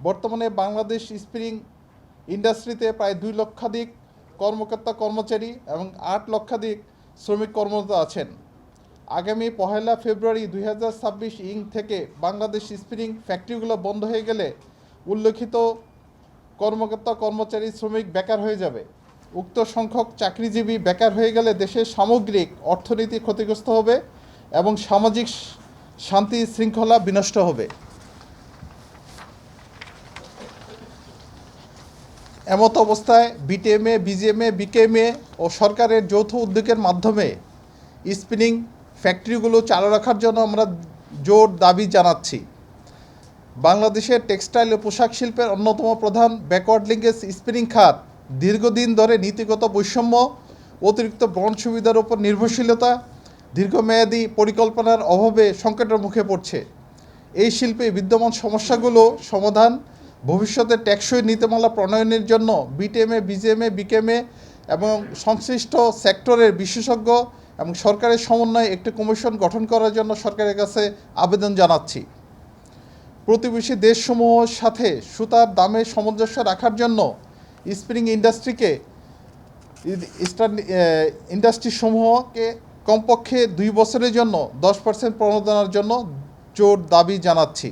বর্তমানে বাংলাদেশ স্পিনিং ইন্ডাস্ট্রিতে প্রায় 2 লক্ষাধিক কর্মকর্তা কর্মচারী এবং 8 লক্ষাধিক শ্রমিক কর্মরত আছেন। আগামী 1 ফেব্রুয়ারি 2026 থেকে বাংলাদেশ স্পিনিং ফ্যাক্টরিগুলো বন্ধ হয়ে গেলে উল্লেখিত কর্মকর্তা কর্মচারী শ্রমিক বেকার হয়ে যাবে। উক্ত সংখ্যক চাকরিজীবী বেকার হয়ে গেলে দেশের সামগ্রিক অর্থনীতি ক্ষতিগ্রস্ত হবে এবং সামাজিক শান্তি শৃঙ্খলা বিনষ্ট হবে। এমত অবস্থায় বিটিএমএ, বিজিএমএ, বিকেএমএ ও সরকারের যৌথ উদ্যোগের মাধ্যমে স্পিনিং ফ্যাক্টরিগুলো চালু রাখার জন্য আমরা জোর দাবি জানাচ্ছি। বাংলাদেশের টেক্সটাইল ও পোশাক শিল্পের অন্যতম প্রধান ব্যাকওয়ার্ড লিঙ্কেজ স্পিনিং খাত দীর্ঘদিন ধরে নীতিগত বৈষম্য, অতিরিক্ত বহন সুবিধার উপর নির্ভরশীলতা, দীর্ঘমেয়াদী পরিকল্পনার অভাবে সংকটের মুখে পড়ছে। এই শিল্পে বিদ্যমান সমস্যাগুলো সমাধান, ভবিষ্যতে টেকসই নীতিমালা প্রণয়নের জন্য বিটিএমএ, বিজিএমএ, বিকেএমএ এবং সংশ্লিষ্ট সেক্টরের বিশেষজ্ঞ এবং সরকারের সমন্বয়ে একটি কমিশন গঠন করার জন্য সরকারের কাছে আবেদন জানাচ্ছি। প্রতিবেশী দেশসমূহের সাথে সুতার দামে সামঞ্জস্য রাখার জন্য স্পিনিং ইন্ডাস্ট্রিসমূহকে কমপক্ষে 2 বছরের জন্য 10% প্রণোদনার জন্য জোর দাবি জানাচ্ছি।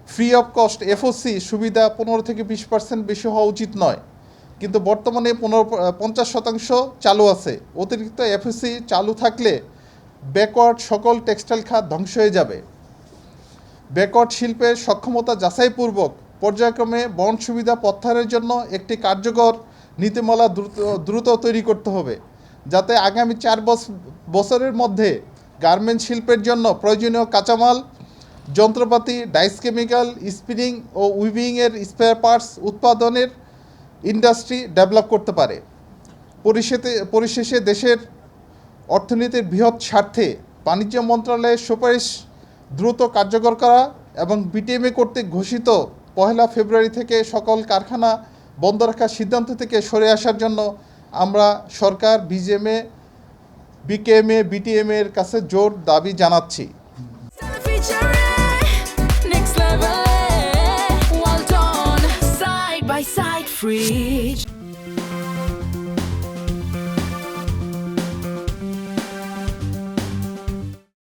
ফ্রি অফ কস্ট এফওসি সুবিধা 15 থেকে 20% বেশি হওয়া উচিত নয়, কিন্তু বর্তমানে 50% চালু আছে। অতিরিক্ত এফওসি চালু থাকলে ব্যাকওয়ার্ড সকল টেক্সটাইল খাত ধ্বংস হয়ে যাবে। ব্যাকওয়ার্ড শিল্পের সক্ষমতা যাচাইপূর্বক পর্যায়ক্রমে বহন সুবিধা প্রত্যাহারের জন্য একটি কার্যকর নীতিমালা দ্রুত তৈরি করতে হবে, যাতে আগামী 4 বছরের মধ্যে গার্মেন্টস শিল্পের জন্য প্রয়োজনীয় কাঁচামাল, যন্ত্রপাতি, ডাইস কেমিক্যাল, স্পিনিং ও উইভিংয়ের স্পেয়ার পার্টস উৎপাদনের ইন্ডাস্ট্রি ডেভেলপ করতে পারে। পরিশেষে দেশের অর্থনীতির বৃহৎ স্বার্থে বাণিজ্য মন্ত্রণালয়ের সুপারিশ দ্রুত কার্যকর করা এবং বিটিএমএ কর্তৃক ঘোষিত 1 ফেব্রুয়ারি থেকে সকল কারখানা বন্ধ রাখার সিদ্ধান্ত থেকে সরে আসার জন্য আমরা সরকার, বিজিএমএ, বিকেএমএ, বিটিএমএ এর কাছে জোর দাবি জানাচ্ছি। Next level, well done, side by side, free.